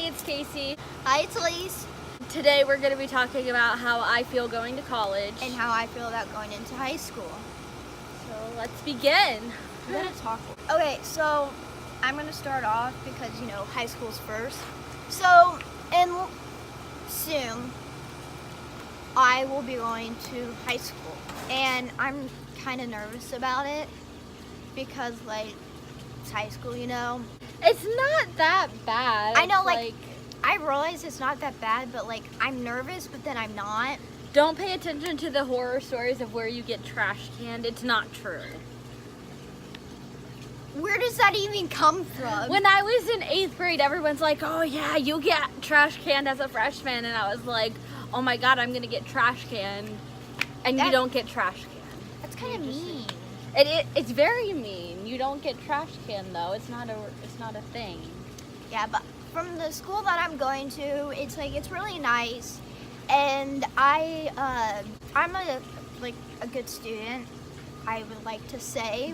it's Casey. Hi, it's Elise. Today we're going to be talking about how I feel going to college. And how I feel about going into high school. So let's begin. I'm gonna talk. Okay, so I'm gonna start off because high school's first. So soon I will be going to high school, and I'm kind of nervous about it because it's high school, It's not that bad. I know, I realize it's not that bad, but I'm nervous, but then I'm not. Don't pay attention to the horror stories of where you get trash canned. It's not true. Where does that even come from? When I was in 8th grade, everyone's like, oh yeah, you get trash canned as a freshman. And I was like, oh my God, I'm going to get trash canned. And you don't get trash canned. That's kind of mean. It's very mean. You don't get trash canned though. It's not a thing. Yeah, but from the school that I'm going to, it's really nice. And I'm a good student, I would like to say.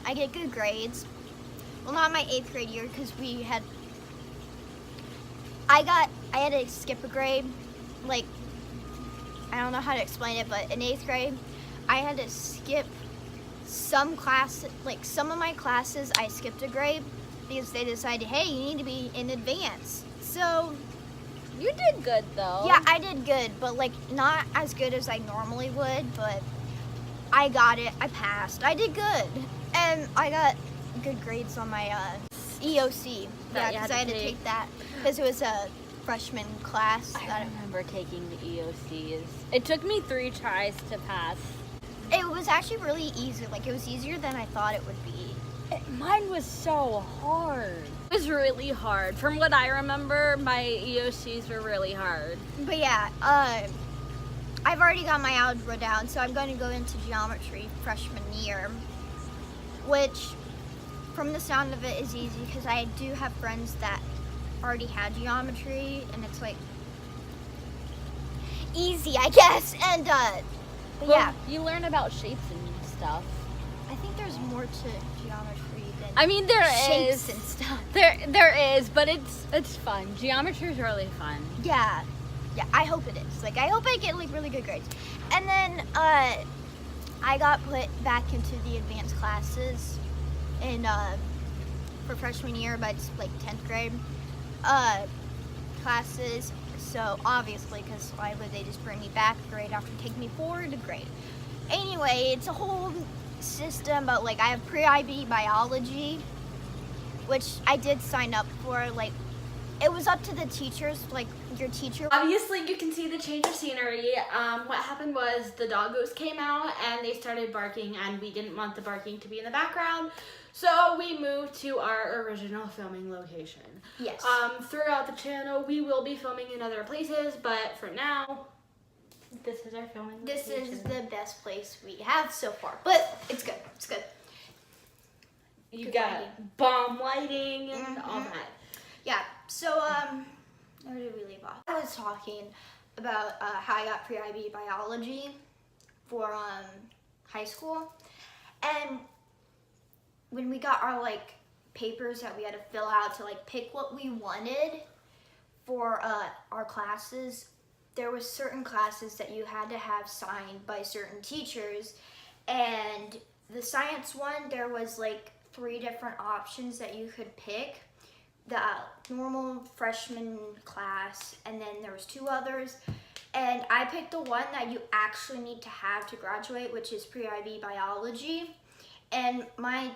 I get good grades. Well, not my 8th grade year because I had to skip a grade. I don't know how to explain it, but in 8th grade, I had to skip some class, some of my classes I skipped a grade because they decided, hey, you need to be in advance. So you did good though. Yeah, I did good, but not as good as I normally would, but I got it. I passed. I did good. And I got good grades on my EOC. Yeah, because I had to take that because it was a freshman class. I remember taking the EOCs. It took me 3 tries to pass. It was actually really easy. It was easier than I thought it would be. Mine was so hard. It was really hard. From what I remember, my EOCs were really hard. But yeah, I've already got my algebra down, so I'm going to go into geometry freshman year, which, from the sound of it, is easy because I do have friends that already had geometry, and it's easy, I guess. And yeah, you learn about shapes and stuff. I think there's more to geometry than there shapes is and stuff. There is, but it's fun. Geometry is really fun. Yeah, I hope it is. I hope I get really good grades. And then I got put back into the advanced classes for freshman year, but it's 10th grade classes. So obviously, because why would they just bring me back a grade after taking me forward a grade? Anyway, it's a whole system, but I have pre-IB biology, which I did sign up for. It was up to the teachers, your teacher. Obviously, you can see the change of scenery. What happened was the doggos came out and they started barking, and we didn't want the barking to be in the background. So we moved to our original filming location. Yes. Throughout the channel, we will be filming in other places, but for now, this is our filming location. This is the best place we have so far, but it's good. It's good. You Good got lighting. bomb lighting and all that. Yeah, so, where did we leave off? I was talking about how I got pre-IB biology for high school, and when we got our papers that we had to fill out to pick what we wanted for our classes, there was certain classes that you had to have signed by certain teachers, and the science one, there was 3 different options that you could pick. The normal freshman class, and then there was 2 others, and I picked the one that you actually need to have to graduate, which is pre-IB biology. And my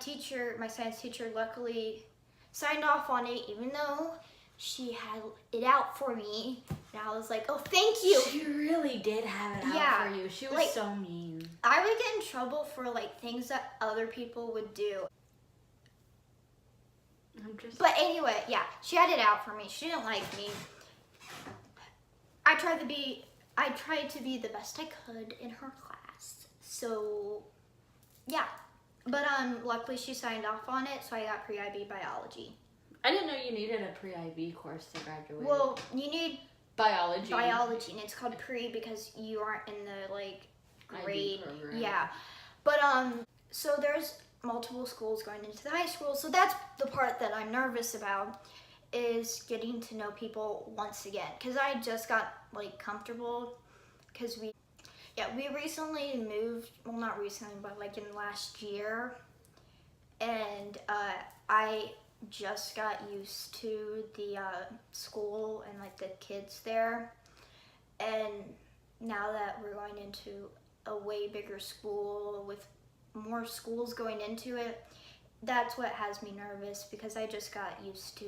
science teacher, luckily signed off on it, even though she had it out for me. And I was like, oh, thank you. She really did have it out for you. She was so mean. I would get in trouble for things that other people would do. But anyway, yeah, she had it out for me. She didn't like me. I tried to be the best I could in her class. So, yeah. But luckily she signed off on it, so I got pre-IB biology. I didn't know you needed a pre-IB course to graduate. Well, you need biology, and it's called pre because you aren't in the grade. program. Yeah. But so there's multiple schools going into the high school, so that's the part that I'm nervous about. is getting to know people once again, because I just got like comfortable because we recently moved, well, not recently, but like in last year, and I just got used to the school and like the kids there, and now that we're going into a way bigger school with more schools going into it, that's what has me nervous, because I just got used to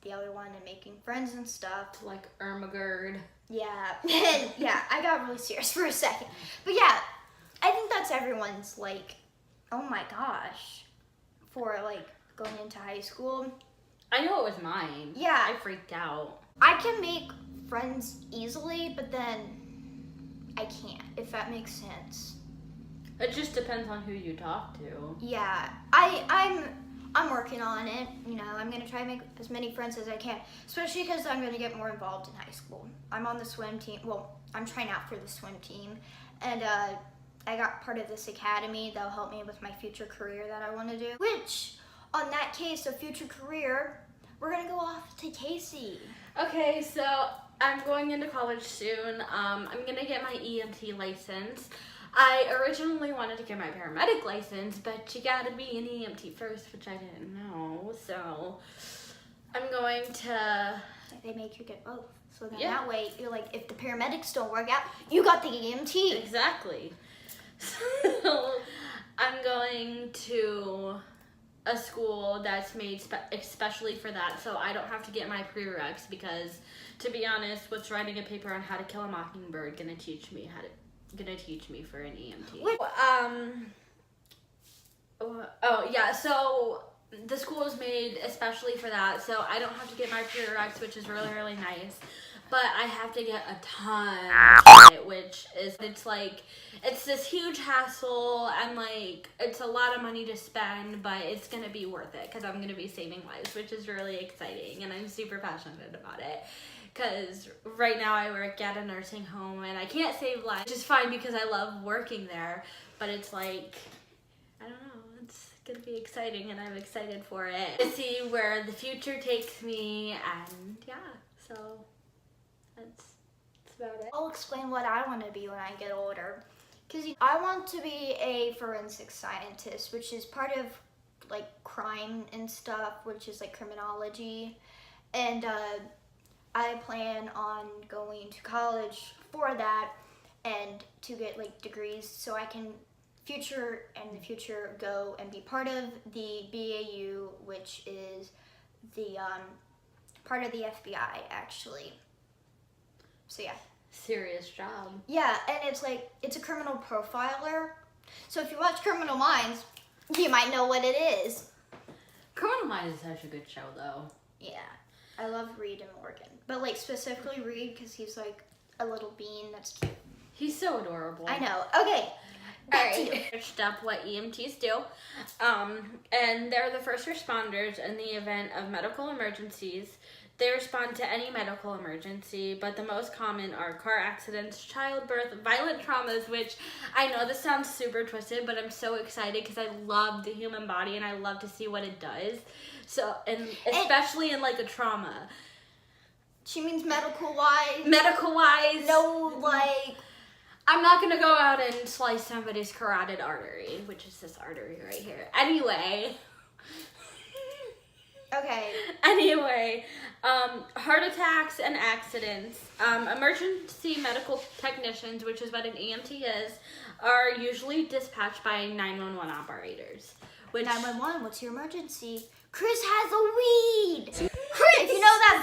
the other one and making friends and stuff. Like Ermagerd. Yeah, and yeah, I got really serious for a second. But yeah, I think that's everyone's like, oh my gosh, for like going into high school. I know it was mine. Yeah. I freaked out. I can make friends easily, but then I can't, if that makes sense. It just depends on who you talk to. Yeah, I'm working on it. You know, I'm gonna try to make as many friends as I can, especially because I'm gonna get more involved in high school. I'm on the swim team. Well, I'm trying out for the swim team, and I got part of this academy that'll help me with my future career that I want to do. Which, on that case of future career, we're gonna go off to Casey. Okay, so I'm going into college soon. I'm gonna get my EMT license. I originally wanted to get my paramedic license, but you gotta be an EMT first, which I didn't know. So I'm going to... They make you get both. So then Yeah. that way, you're like, if the paramedics don't work out, you got the EMT. Exactly. So I'm going to a school that's made especially for that, so I don't have to get my prereqs, because to be honest, what's writing a paper on how to kill a mockingbird gonna teach me for an EMT? So the school is made especially for that, so I don't have to get my prereqs, which is really, really nice. But I have to get a ton of it, which is, it's this huge hassle, and like, it's a lot of money to spend, but it's gonna be worth it, because I'm gonna be saving lives, which is really exciting, and I'm super passionate about it. Because right now I work at a nursing home, and I can't save lives, which is fine because I love working there, but it's like, I don't know, it's gonna be exciting, and I'm excited for it. To see where the future takes me, and yeah, so that's about it. I'll explain what I want to be when I get older. Because I want to be a forensic scientist, which is part of like crime and stuff, which is like criminology. And I plan on going to college for that and to get like degrees, so I can in the future go and be part of the BAU, which is the part of the FBI actually. So yeah. Serious job. Yeah, and it's a criminal profiler. So if you watch Criminal Minds, you might know what it is. Criminal Minds is such a good show, though. Yeah, I love Reed and Morgan, but like specifically Reed because he's like a little bean that's cute. He's so adorable. I know. Okay. Back to you. I searched up what EMTs do, and they're the first responders in the event of medical emergencies. They respond to any medical emergency, but the most common are car accidents, childbirth, violent traumas, which I know this sounds super twisted, but I'm so excited because I love the human body and I love to see what it does. So, and especially in like a trauma. She means medical-wise. Medical-wise. No, like... I'm not going to go out and slice somebody's carotid artery, which is this artery right here. Anyway. Okay. Anyway, heart attacks and accidents. Emergency medical technicians, which is what an EMT is, are usually dispatched by 911 operators. 911, what's your emergency? Chris has a weed! Chris, if you know that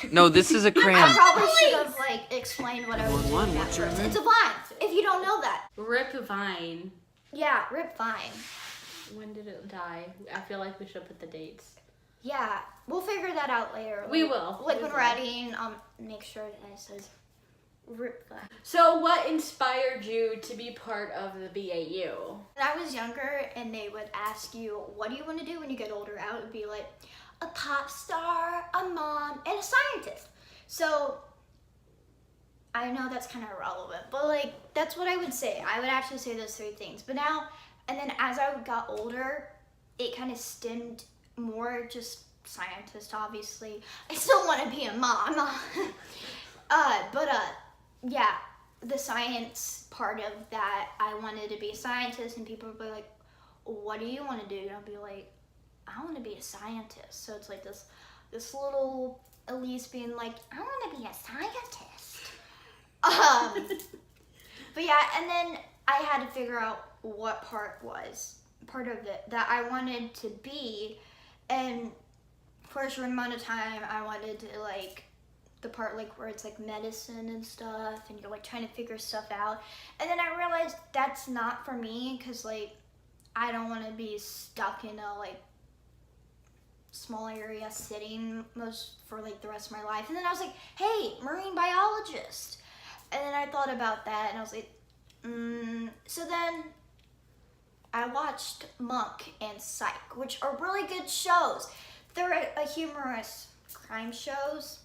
vine. No, this is a I crayon. probably should have like explained what I was doing. What's your It's a vine, if you don't know that. Rip Vine. Yeah, Rip Vine. When did it die? I feel like we should put the dates. Yeah, we'll figure that out later. We will. Like We when will. we're editing, make sure that it says Rip Vine. So what inspired you to be part of the BAU? When I was younger and they would ask you, what do you want to do when you get older? I would be like, a pop star, a mom, and a scientist. So, I know that's kind of irrelevant, but like, that's what I would say. I would actually say those three things. But now, and then as I got older, it kind of stemmed more just scientist, obviously. I still want to be a mom. Yeah, the science part of that, I wanted to be a scientist, and people would be like, what do you want to do? And I'll be like, I want to be a scientist. So it's like this little Elise being like, I want to be a scientist. But yeah, and then I had to figure out what part of it that I wanted to be, and for a short amount of time I wanted to like the part like where it's like medicine and stuff, and you're like trying to figure stuff out, and then I realized that's not for me, because like I don't want to be stuck in a like small area sitting for like the rest of my life. And then I was like, hey, marine biologist. And then I thought about that, and I was like, so then I watched Monk and Psych, which are really good shows. They're a humorous crime shows,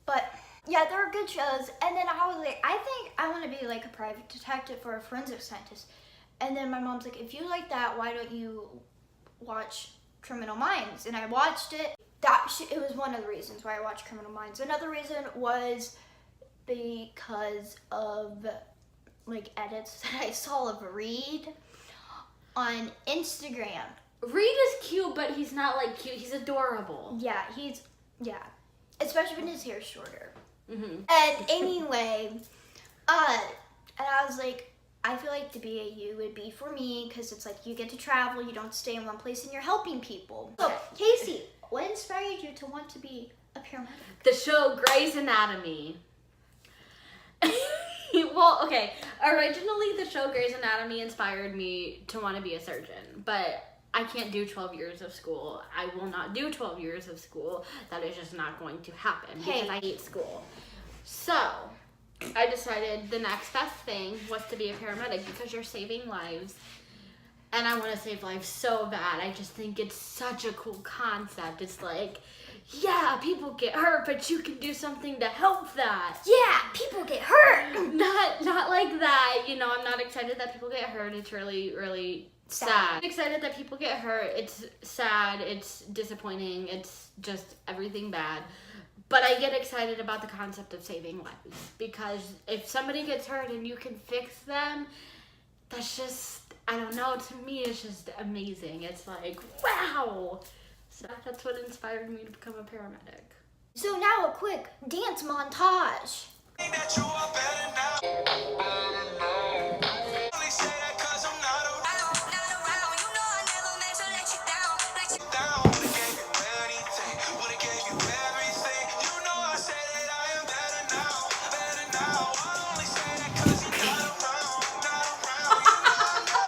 but yeah, they're good shows. And then I was like, I think I want to be like a private detective or a forensic scientist. And then my mom's like, if you like that, why don't you watch Criminal Minds? And I watched it. It was one of the reasons why I watched Criminal Minds. Another reason was because of like edits that I saw of Reed on Instagram. Reed is cute, but he's not like cute. He's adorable. Yeah, especially when his hair's shorter. Mm-hmm. And anyway, and I was like, I feel like the BAU would be for me, because it's like you get to travel, you don't stay in one place, and you're helping people. So, Casey, what inspired you to want to be a paramedic? The show Grey's Anatomy. Well, okay, originally the show Grey's Anatomy inspired me to want to be a surgeon, but I can't do 12 years of school. I will not do 12 years of school. That is just not going to happen because I hate school. So I decided the next best thing was to be a paramedic, because you're saving lives. And I want to save lives so bad. I just think it's such a cool concept. It's like, yeah, people get hurt, but you can do something to help that. Yeah, people get hurt. Not like that. You know, I'm not excited that people get hurt. It's really, really sad. I'm excited that people get hurt. It's sad. It's disappointing. It's just everything bad. But I get excited about the concept of saving lives, because if somebody gets hurt and you can fix them, that's just, I don't know, to me it's just amazing. It's like, wow. So that's what inspired me to become a paramedic. So now a quick dance montage.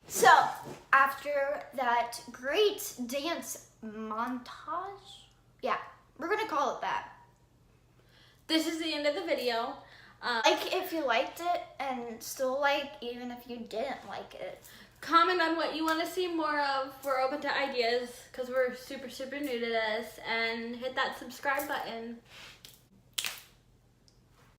So after that great dance montage, yeah, we're gonna call it that. This is the end of the video. Like if you liked it, and still like even if you didn't like it. Comment on what you want to see more of. We're open to ideas because we're super, super new to this. And hit that subscribe button.